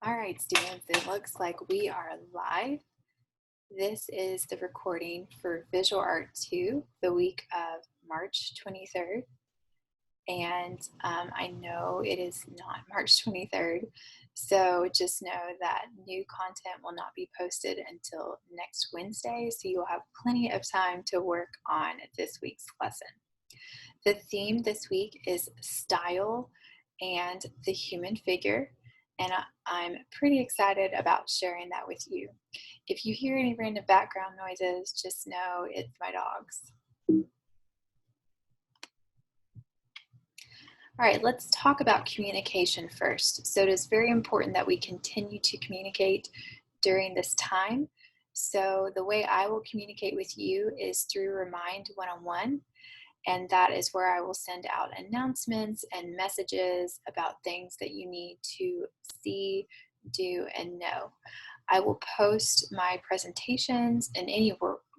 All right, students, it looks like we are live. This is the recording for Visual Art 2, the week of March 23rd. And I know it is not March 23rd, so just know that new content will not be posted until next Wednesday, so you'll have plenty of time to work on this week's lesson. The theme this week is style and the human figure, and I'm pretty excited about sharing that with you. If you hear any random background noises, just know it's my dogs. All right, let's talk about communication first. So it is very important that we continue to communicate during this time. So the way I will communicate with you is through Remind One-on-One. And that is where I will send out announcements and messages about things that you need to see, do, and know. I will post my presentations and any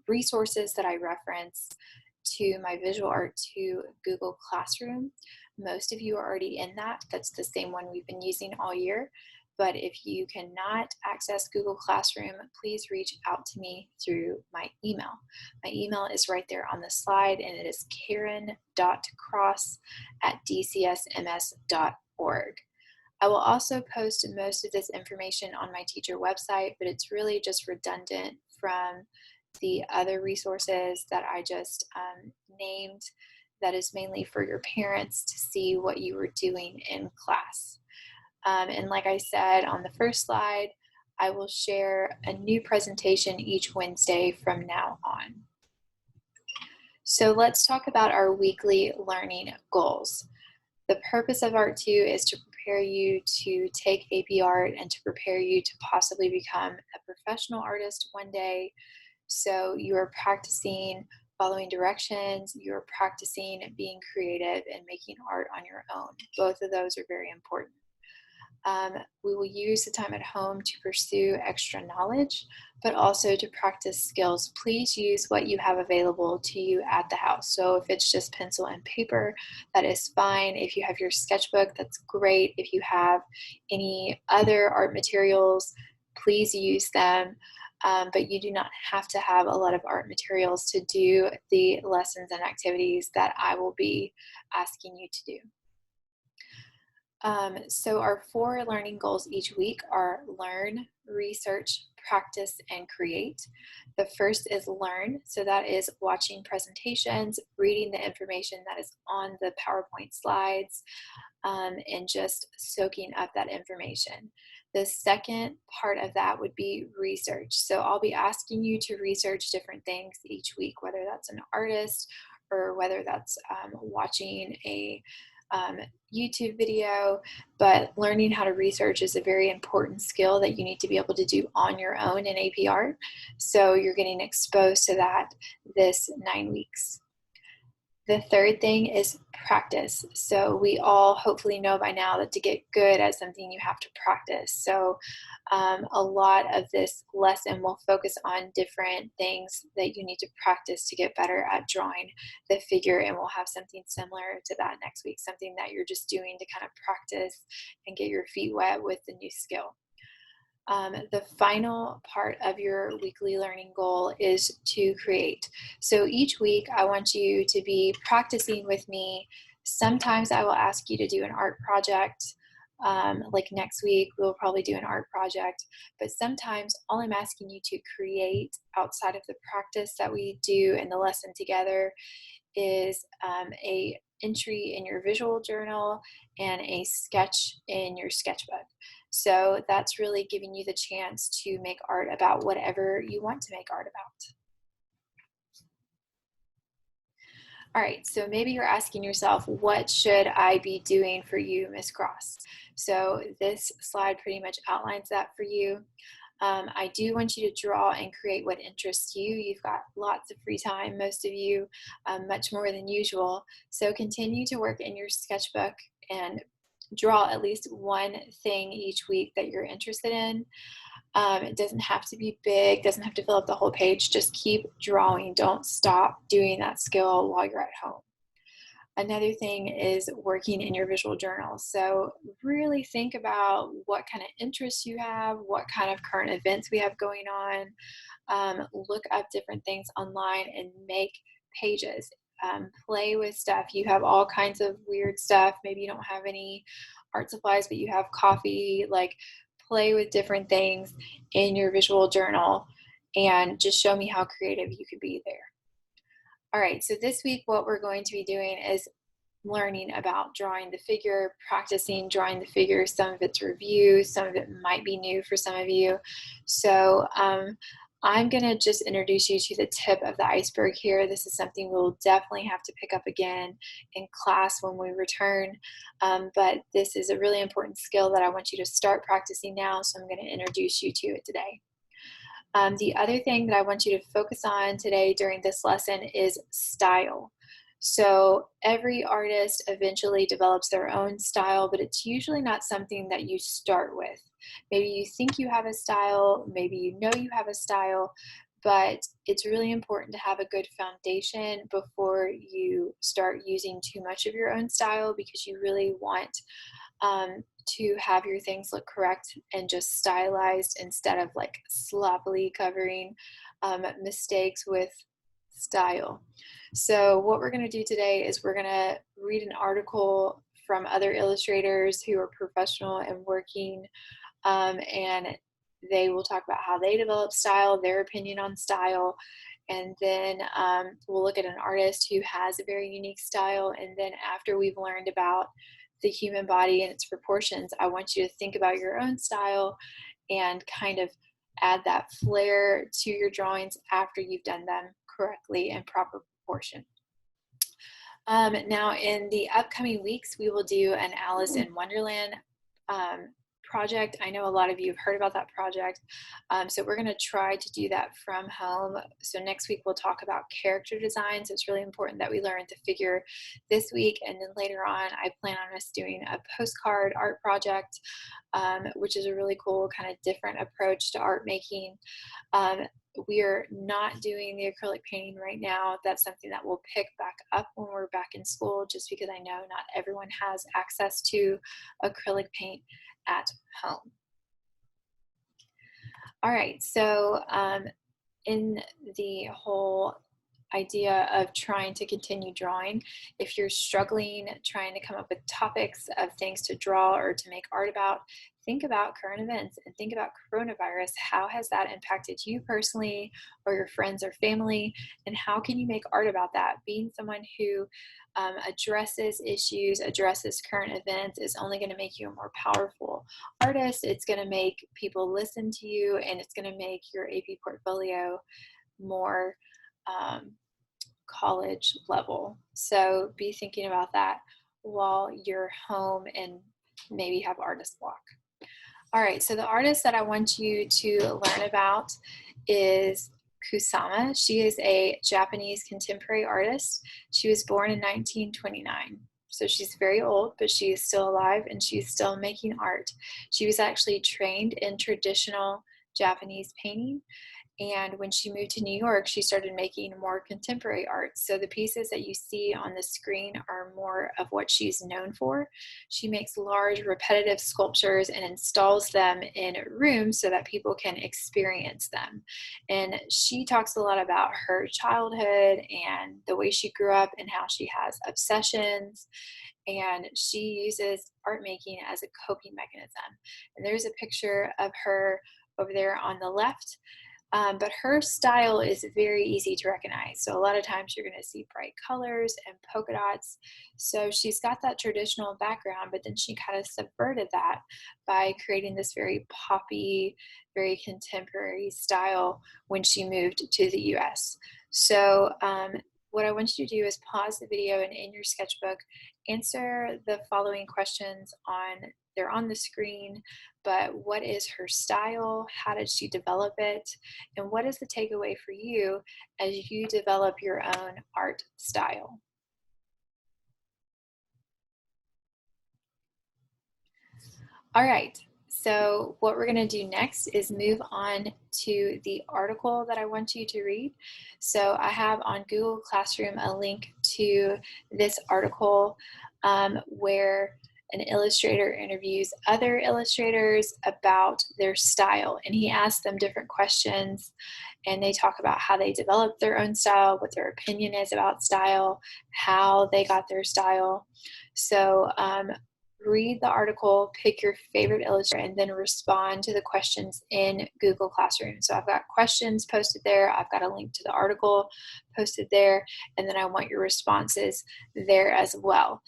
resources that I reference to my Visual Art 2 Google Classroom. Most of you are already in that. That's the same one we've been using all year. But if you cannot access Google Classroom, please reach out to me through my email. My email is right there on the slide, and it is karen.cross@dcsms.org. I will also post most of this information on my teacher website, but it's really just redundant from the other resources that I just named. That is mainly for your parents to see what you were doing in class. And like I said on the first slide, I will share a new presentation each Wednesday from now on. So let's talk about our weekly learning goals. The purpose of Art 2 is to prepare you to take AP Art and to prepare you to possibly become a professional artist one day. So you are practicing following directions, you're practicing being creative and making art on your own. Both of those are very important. We will use the time at home to pursue extra knowledge, but also to practice skills. Please use what you have available to you at the house. So if it's just pencil and paper, that is fine. If you have your sketchbook, that's great. If you have any other art materials, please use them. But you do not have to have a lot of art materials to do the lessons and activities that I will be asking you to do. So our 4 learning goals each week are learn, research, practice, and create. The first is learn. So that is watching presentations, reading the information that is on the PowerPoint slides, and just soaking up that information. The second part of that would be research. So I'll be asking you to research different things each week, whether that's an artist or whether that's watching a YouTube video, but learning how to research is a very important skill that you need to be able to do on your own in AP Art. So you're getting exposed to that this 9 weeks. The third thing is practice. So we all hopefully know by now that to get good at something, you have to practice. So a lot of this lesson will focus on different things that you need to practice to get better at drawing the figure, and we'll have something similar to that next week, something that you're just doing to kind of practice and get your feet wet with the new skill. The final part of your weekly learning goal is to create. So each week I want you to be practicing with me. Sometimes I will ask you to do an art project. Like next week, we'll probably do an art project. But sometimes all I'm asking you to create outside of the practice that we do in the lesson together is a entry in your visual journal and a sketch in your sketchbook. So that's really giving you the chance to make art about whatever you want to make art about. All right, so maybe you're asking yourself, what should I be doing for you, Miss Cross? So this slide pretty much outlines that for you. I do want you to draw and create what interests you. You've got lots of free time, most of you, much more than usual. So continue to work in your sketchbook and draw at least one thing each week that you're interested in. It doesn't have to be big, doesn't have to fill up the whole page. Just keep drawing. Don't stop doing that skill while you're at home. Another thing is working in your visual journal. So really think about what kind of interests you have, what kind of current events we have going on. Look up different things online and make pages. Play with stuff. You have all kinds of weird stuff. Maybe you don't have any art supplies, but you have coffee. Like, play with different things in your visual journal and just show me how creative you could be there. All right, so this week what we're going to be doing is learning about drawing the figure, practicing drawing the figure. Some of it's review, some of it might be new for some of you. So I'm gonna just introduce you to the tip of the iceberg here. This is something we'll definitely have to pick up again in class when we return. But this is a really important skill that I want you to start practicing now, so I'm gonna introduce you to it today. The other thing that I want you to focus on today during this lesson is style. So every artist eventually develops their own style, but it's usually not something that you start with. Maybe you think you have a style, maybe you know you have a style, but it's really important to have a good foundation before you start using too much of your own style, because you really want to have your things look correct and just stylized instead of like sloppily covering mistakes with style. So what we're going to do today is we're going to read an article from other illustrators who are professional and working, and they will talk about how they develop style, their opinion on style, and then we'll look at an artist who has a very unique style. And then after we've learned about the human body and its proportions, I want you to think about your own style and kind of add that flair to your drawings after you've done them correctly in proper proportion. Now in the upcoming weeks, we will do an Alice in Wonderland project. I know a lot of you have heard about that project. So we're going to try to do that from home. So next week we'll talk about character design. So it's really important that we learn the figure this week. And then later on, I plan on us doing a postcard art project, which is a really cool kind of different approach to art making. We are not doing the acrylic painting right now. That's something that we'll pick back up when we're back in school, just because I know not everyone has access to acrylic paint at home. All right, so in the whole idea of trying to continue drawing, if you're struggling trying to come up with topics of things to draw or to make art about, think about current events and think about coronavirus. How has that impacted you personally or your friends or family? And how can you make art about that? Being someone who addresses issues, addresses current events is only going to make you a more powerful artist. It's going to make people listen to you, and it's going to make your AP portfolio more college level. So be thinking about that while you're home and maybe have artist block. All right, so the artist that I want you to learn about is Kusama. She is a Japanese contemporary artist. She was born in 1929. So she's very old, but she is still alive and she's still making art. She was actually trained in traditional Japanese painting. And when she moved to New York, she started making more contemporary art. So the pieces that you see on the screen are more of what she's known for. She makes large repetitive sculptures and installs them in rooms so that people can experience them. And she talks a lot about her childhood and the way she grew up and how she has obsessions. And she uses art making as a coping mechanism. And there's a picture of her over there on the left. But her style is very easy to recognize. So a lot of times you're going to see bright colors and polka dots. So she's got that traditional background, but then she kind of subverted that by creating this very poppy, very contemporary style when she moved to the US. So what I want you to do is pause the video and in your sketchbook, answer the following questions they're on the screen, but what is her style? How did she develop it? And what is the takeaway for you as you develop your own art style? All right, So what we're going to do next is move on to the article that I want you to read. So I have on Google Classroom a link to this article where an illustrator interviews other illustrators about their style, and he asks them different questions, and they talk about how they developed their own style, what their opinion is about style, how they got their style. So read the article, pick your favorite illustrator, and then respond to the questions in Google Classroom. So I've got questions posted there, I've got a link to the article posted there, and then I want your responses there as well.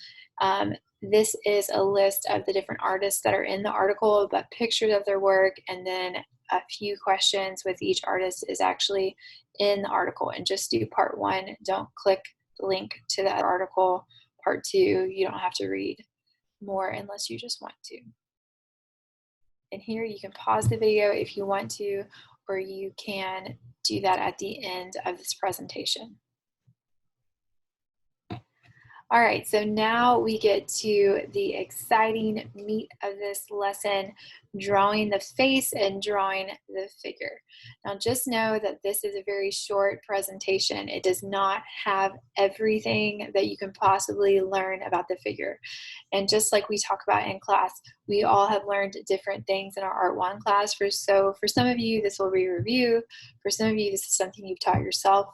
This is a list of the different artists that are in the article, but pictures of their work, and then a few questions with each artist is actually in the article. And just do part 1. Don't click the link to that article. Part 2, you don't have to read more unless you just want to. And here you can pause the video if you want to, or you can do that at the end of this presentation. All right, so now we get to the exciting meat of this lesson, drawing the face and drawing the figure. Now just know that this is a very short presentation. It does not have everything that you can possibly learn about the figure. And just like we talk about in class, we all have learned different things in our Art 1 class. So for some of you, this will be a review. For some of you, this is something you've taught yourself.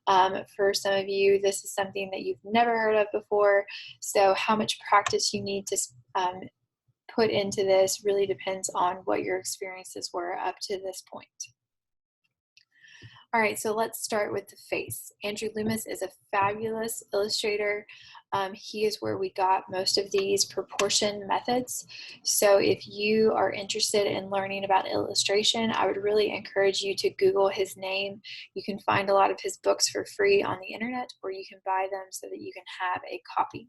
For some of you, this is something that you've never heard of before. So how much practice you need to put into this really depends on what your experiences were up to this point. All right, so let's start with the face. Andrew Loomis is a fabulous illustrator. He is where we got most of these proportion methods. So if you are interested in learning about illustration, I would really encourage you to Google his name. You can find a lot of his books for free on the internet, or you can buy them so that you can have a copy.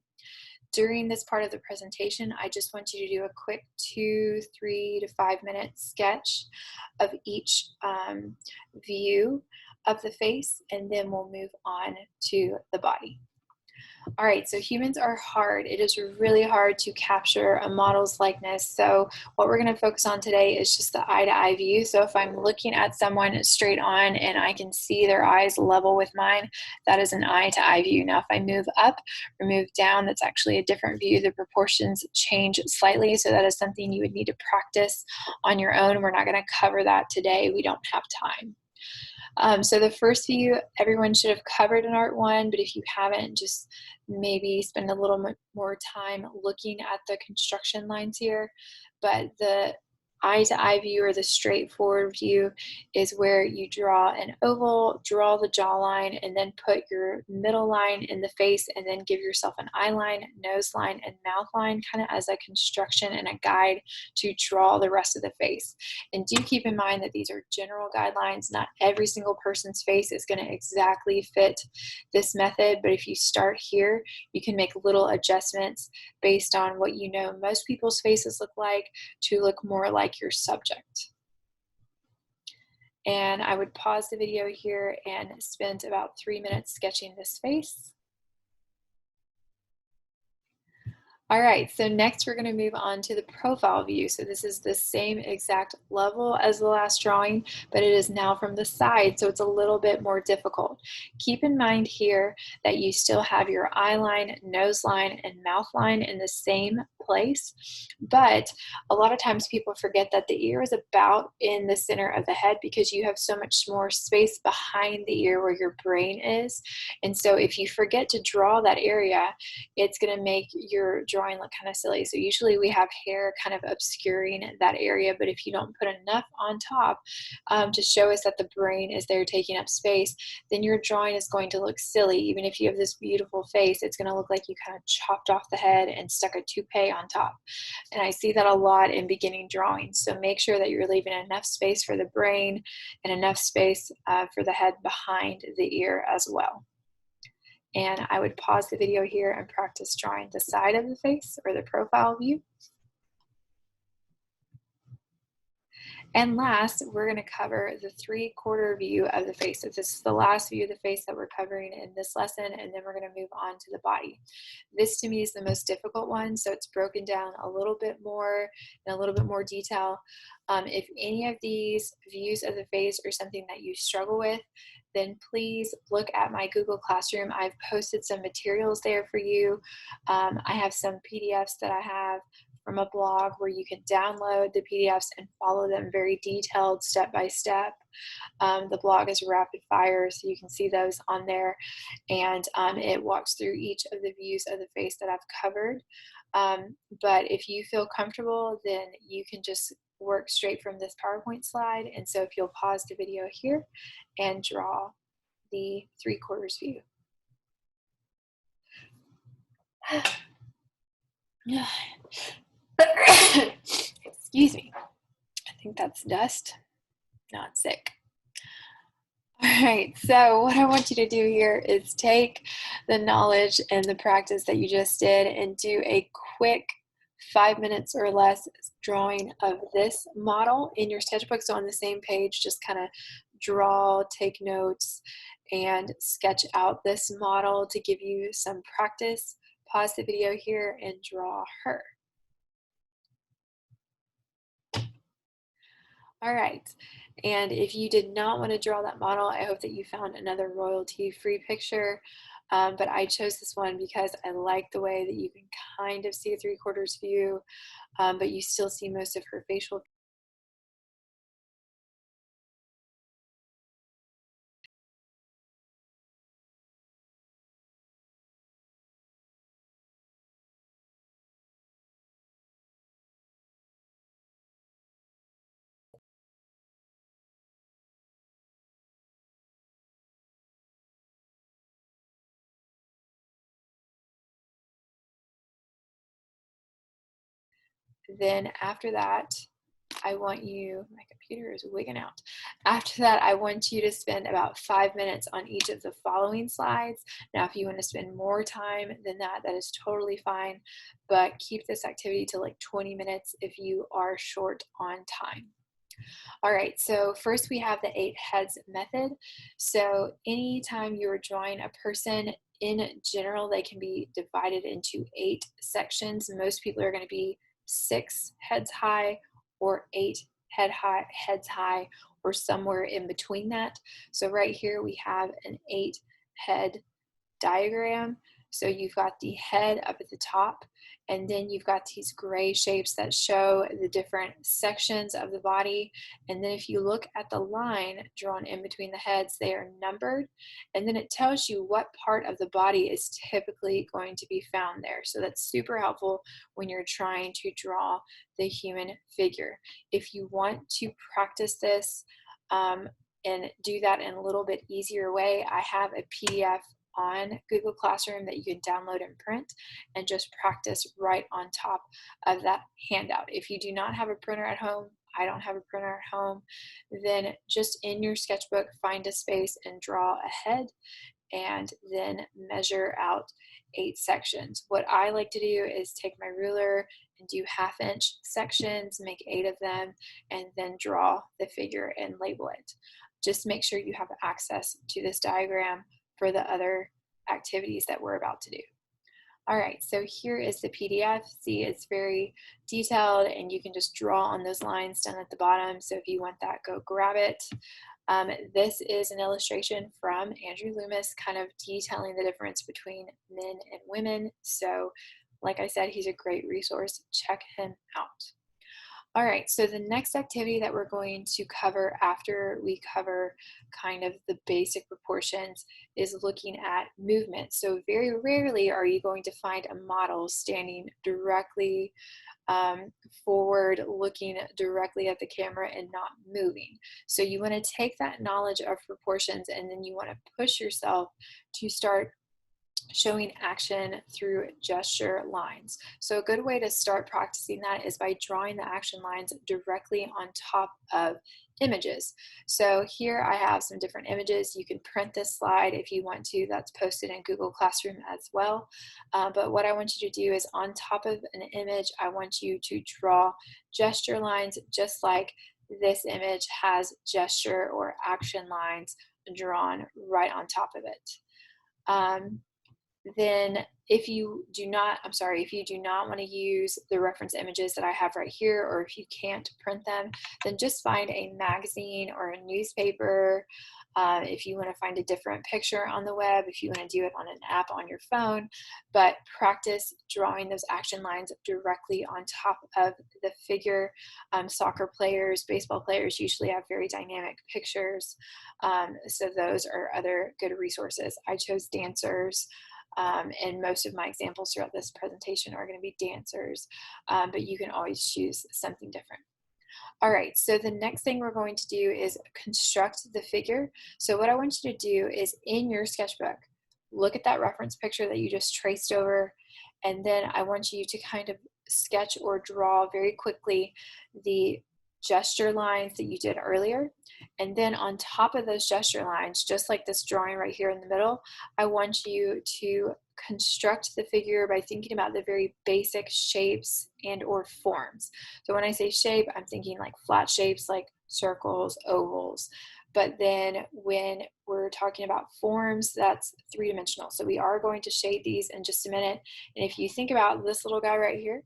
During this part of the presentation, I just want you to do a quick 2, 3 to 5 minute sketch of each view of the face, and then we'll move on to the body. All right, so humans are hard. It is really hard to capture a model's likeness. So what we're going to focus on today is just the eye-to-eye view. So if I'm looking at someone straight on and I can see their eyes level with mine, that is an eye-to-eye view. Now if I move up or move down, that's actually a different view. The proportions change slightly, so that is something you would need to practice on your own. We're not going to cover that today. We don't have time. So the first view, everyone should have covered in Art 1, but if you haven't, just maybe spend a little more time looking at the construction lines here. But the eye-to-eye view, or the straightforward view, is where you draw an oval, draw the jawline, and then put your middle line in the face, and then give yourself an eye line, nose line, and mouth line, kind of as a construction and a guide to draw the rest of the face. And do keep in mind that these are general guidelines. Not every single person's face is going to exactly fit this method, but if you start here, you can make little adjustments based on what you know most people's faces look like to look more like your subject. And I would pause the video here and spend about 3 minutes sketching this face. All right, so next we're going to move on to the profile view. So this is the same exact level as the last drawing, but it is now from the side, so it's a little bit more difficult. Keep in mind here that you still have your eye line, nose line, and mouth line in the same place, but a lot of times people forget that the ear is about in the center of the head because you have so much more space behind the ear where your brain is. And so if you forget to draw that area, it's going to make your drawing look kind of silly. So usually we have hair kind of obscuring that area, but if you don't put enough on top to show us that the brain is there taking up space, then your drawing is going to look silly. Even if you have this beautiful face, it's going to look like you kind of chopped off the head and stuck a toupee on top. And I see that a lot in beginning drawings. So make sure that you're leaving enough space for the brain and enough space for the head behind the ear as well. And I would pause the video here and practice drawing the side of the face, or the profile view. And last, we're going to cover the 3/4 view of the face. So this is the last view of the face that we're covering in this lesson, and then we're going to move on to the body. This to me is the most difficult one, so it's broken down a little bit more in a little bit more detail. If any of these views of the face are something that you struggle with, then please look at my Google Classroom. I've posted some materials there for you. I have some PDFs that I have from a blog where you can download the PDFs and follow them very detailed step by step. The blog is rapid fire, so you can see those on there, and it walks through each of the views of the face that I've covered. But if you feel comfortable, then you can just work straight from this PowerPoint slide. And so if you'll pause the video here and draw the 3/4 view. Excuse me. I think that's dust, not sick. All right, so what I want you to do here is take the knowledge and the practice that you just did and do a quick 5 minutes or less drawing of this model in your sketchbook. So on the same page, just kind of draw, take notes, and sketch out this model to give you some practice. Pause the video here and draw her. All right, and if you did not want to draw that model, I hope that you found another royalty-free picture, but I chose this one because I like the way that you can kind of see a 3/4 view, but you still see most of her facial. Then after that, I want you, my computer is wigging out. After that, I want you to spend about 5 minutes on each of the following slides. Now, if you want to spend more time than that, that is totally fine, but keep this activity to like 20 minutes if you are short on time. All right, so first we have the 8 heads method. So anytime you're drawing a person, in general, they can be divided into 8 sections. Most people are going to be 6 heads high or 8 heads high, or somewhere in between that. So right here we have an 8 head diagram. So you've got the head up at the top, and then you've got these gray shapes that show the different sections of the body. And then if you look at the line drawn in between the heads, they are numbered. And then it tells you what part of the body is typically going to be found there. So that's super helpful when you're trying to draw the human figure. If you want to practice this and do that in a little bit easier way, I have a PDF on Google Classroom that you can download and print and just practice right on top of that handout. If you do not have a printer at home, I don't have a printer at home, then just in your sketchbook, find a space and draw a head, and then measure out 8 sections. What I like to do is take my ruler and do 1/2-inch sections, make 8 of them, and then draw the figure and label it. Just make sure you have access to this diagram for the other activities that we're about to do. All right, so here is the PDF. See, it's very detailed, and you can just draw on those lines down at the bottom. So if you want that, go grab it. This is an illustration from Andrew Loomis, kind of detailing the difference between men and women. So like I said, he's a great resource. Check him out. All right, so the next activity that we're going to cover after we cover kind of the basic proportions is looking at movement. So very rarely are you going to find a model standing directly forward, looking directly at the camera and not moving. So you want to take that knowledge of proportions, and then you want to push yourself to start showing action through gesture lines. So a good way to start practicing that is by drawing the action lines directly on top of images. So here I have some different images. You can print this slide if you want to. That's posted in Google Classroom as well. But what I want you to do is, on top of an image, I want you to draw gesture lines just like this image has gesture or action lines drawn right on top of it. Then if you do not want to use the reference images that I have right here, or if you can't print them, then just find a magazine or a newspaper. If you want to find a different picture on the web, if you want to do it on an app on your phone, but practice drawing those action lines directly on top of the figure. Soccer players, baseball players usually have very dynamic pictures, so those are other good resources. I chose dancers. And most of my examples throughout this presentation are going to be dancers, but you can always choose something different. All right, so the next thing we're going to do is construct the figure. So what I want you to do is, in your sketchbook, look at that reference picture that you just traced over, and then I want you to kind of sketch or draw very quickly the gesture lines that you did earlier. And then on top of those gesture lines, just like this drawing right here in the middle, I want you to construct the figure by thinking about the very basic shapes and or forms. So when I say shape, I'm thinking like flat shapes like circles, ovals. But then when we're talking about forms, that's three-dimensional. So we are going to shade these in just a minute. And if you think about this little guy right here,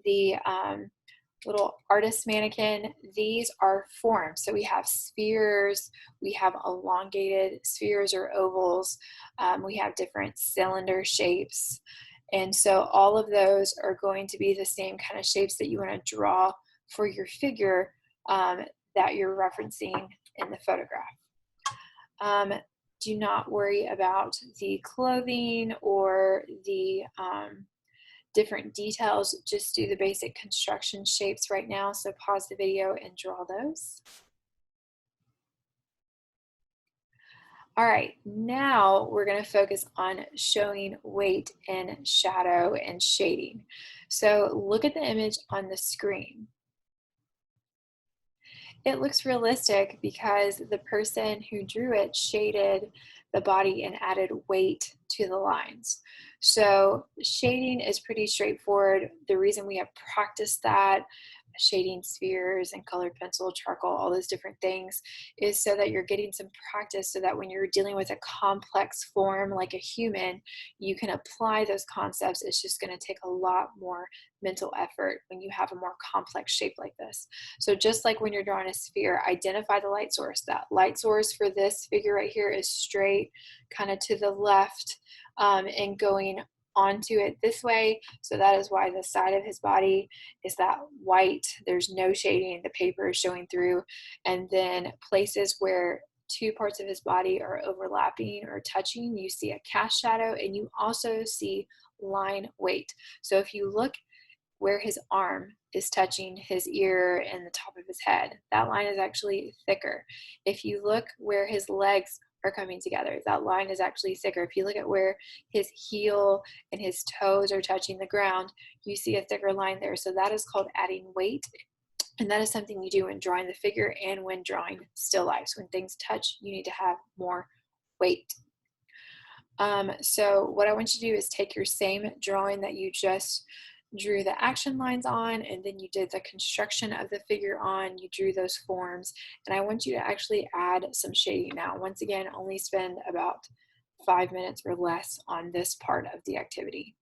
the little artist mannequin, these are forms. So we have spheres, we have elongated spheres or ovals, we have different cylinder shapes. And so all of those are going to be the same kind of shapes that you want to draw for your figure that you're referencing in the photograph. Do not worry about the clothing or the different details, just do the basic construction shapes right now. So pause the video and draw those. All right, now we're going to focus on showing weight and shadow and shading. So look at the image on the screen. It looks realistic because the person who drew it shaded the body and added weight to the lines. So shading is pretty straightforward. The reason we have practiced that, shading spheres and colored pencil, charcoal, all those different things, is so that you're getting some practice so that when you're dealing with a complex form like a human, you can apply those concepts. It's just going to take a lot more mental effort when you have a more complex shape like this. So just like when you're drawing a sphere, identify the light source. That light source for this figure right here is straight kind of to the left and going onto it this way. So that is why the side of his body is that white. There's no shading. The paper is showing through. And then places where two parts of his body are overlapping or touching, you see a cast shadow, and you also see line weight. So if you look where his arm is touching his ear and the top of his head, that line is actually thicker. If you look where his legs are coming together, that line is actually thicker. If you look at where his heel and his toes are touching the ground, you see a thicker line there. So that is called adding weight. And that is something you do when drawing the figure and when drawing still lifes. When things touch, you need to have more weight. So what I want you to do is take your same drawing that you just drew the action lines on, and then you did the construction of the figure on, you drew those forms, and I want you to actually add some shading now. Once again, only spend about 5 minutes or less on this part of the activity.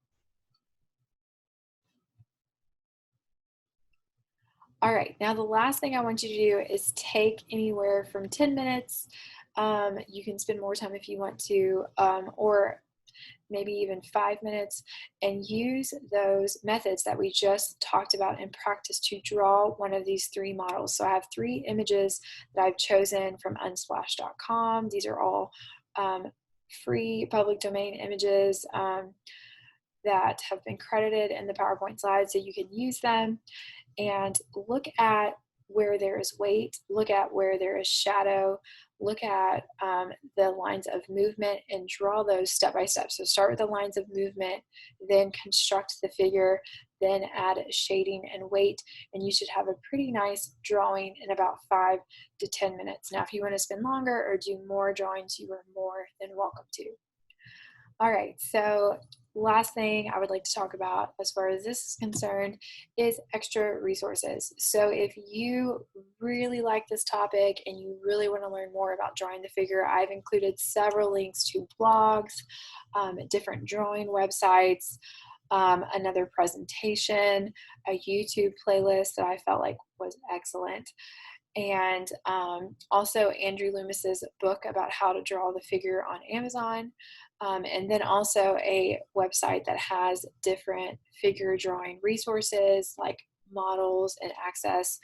All right, now the last thing I want you to do is take anywhere from 10 minutes. You can spend more time if you want to, or maybe even 5 minutes, and use those methods that we just talked about in practice to draw one of these three models. So I have 3 images that I've chosen from unsplash.com. These are all free public domain images that have been credited in the PowerPoint slides, so you can use them and look at where there is weight, look at where there is shadow, look at the lines of movement and draw those step by step. So start with the lines of movement, then construct the figure, then add shading and weight, and you should have a pretty nice drawing in about 5 to 10 minutes. Now, if you want to spend longer or do more drawings, you are more than welcome to. All right, so last thing I would like to talk about as far as this is concerned is extra resources. So if you really like this topic and you really want to learn more about drawing the figure, I've included several links to blogs, different drawing websites, another presentation, a YouTube playlist that I felt like was excellent, and also Andrew Loomis's book about how to draw the figure on Amazon, and then also a website that has different figure drawing resources like models and access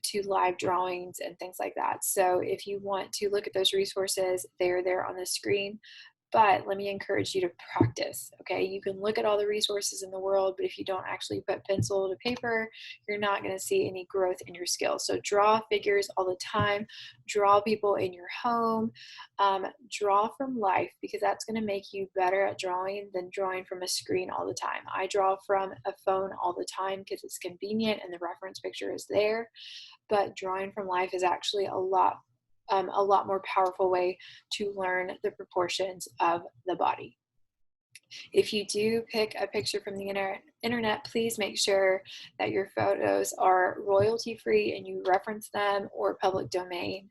to live drawings and things like that. So if you want to look at those resources, they're there on the screen. But let me encourage you to practice, okay? You can look at all the resources in the world, but if you don't actually put pencil to paper, you're not going to see any growth in your skills. So draw figures all the time, draw people in your home, draw from life, because that's going to make you better at drawing than drawing from a screen all the time. I draw from a phone all the time because it's convenient and the reference picture is there, but drawing from life is actually a lot more powerful way to learn the proportions of the body. If you do pick a picture from the internet, please make sure that your photos are royalty free and you reference them or public domain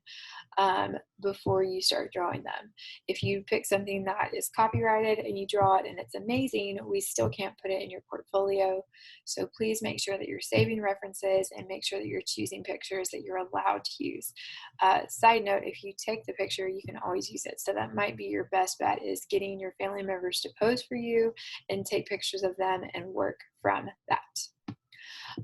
before you start drawing them. If you pick something that is copyrighted and you draw it and it's amazing, we still can't put it in your portfolio. So please make sure that you're saving references and make sure that you're choosing pictures that you're allowed to use. Side note, if you take the picture, you can always use it. So that might be your best bet, is getting your family members to pose for you and take pictures of them and work from that.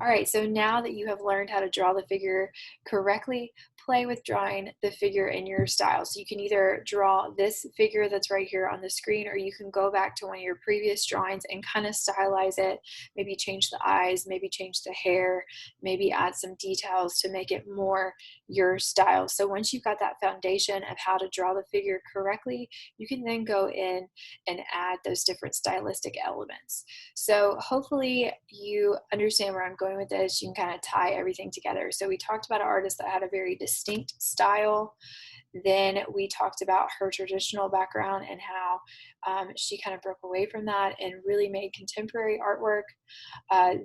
All right, so now that you have learned how to draw the figure correctly, play with drawing the figure in your style. So you can either draw this figure that's right here on the screen, or you can go back to one of your previous drawings and kind of stylize it, maybe change the eyes, maybe change the hair, maybe add some details to make it more your style. So once you've got that foundation of how to draw the figure correctly, you can then go in and add those different stylistic elements. So hopefully you understand where I'm going with this. You can kind of tie everything together. So we talked about an artist that had a very distinct style. Then we talked about her traditional background and how she kind of broke away from that and really made contemporary artwork.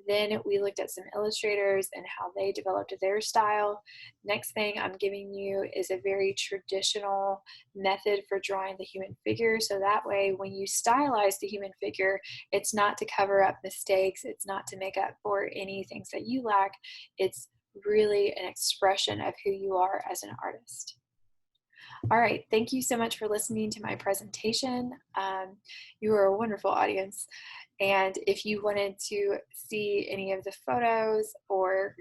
Then we looked at some illustrators and how they developed their style. Next thing I'm giving you is a very traditional method for drawing the human figure. So that way, when you stylize the human figure, it's not to cover up mistakes, it's not to make up for any things that you lack. It's really an expression of who you are as an artist. All right, thank you so much for listening to my presentation. You are a wonderful audience. And if you wanted to see any of the photos or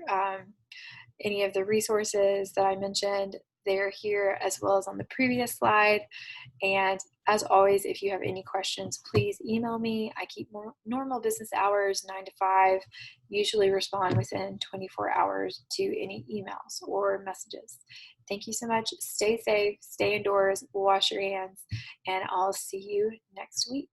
any of the resources that I mentioned, they're here as well as on the previous slide. And as always, if you have any questions, please email me. I keep normal business hours, 9 to 5, usually respond within 24 hours to any emails or messages. Thank you so much. Stay safe, stay indoors, wash your hands, and I'll see you next week.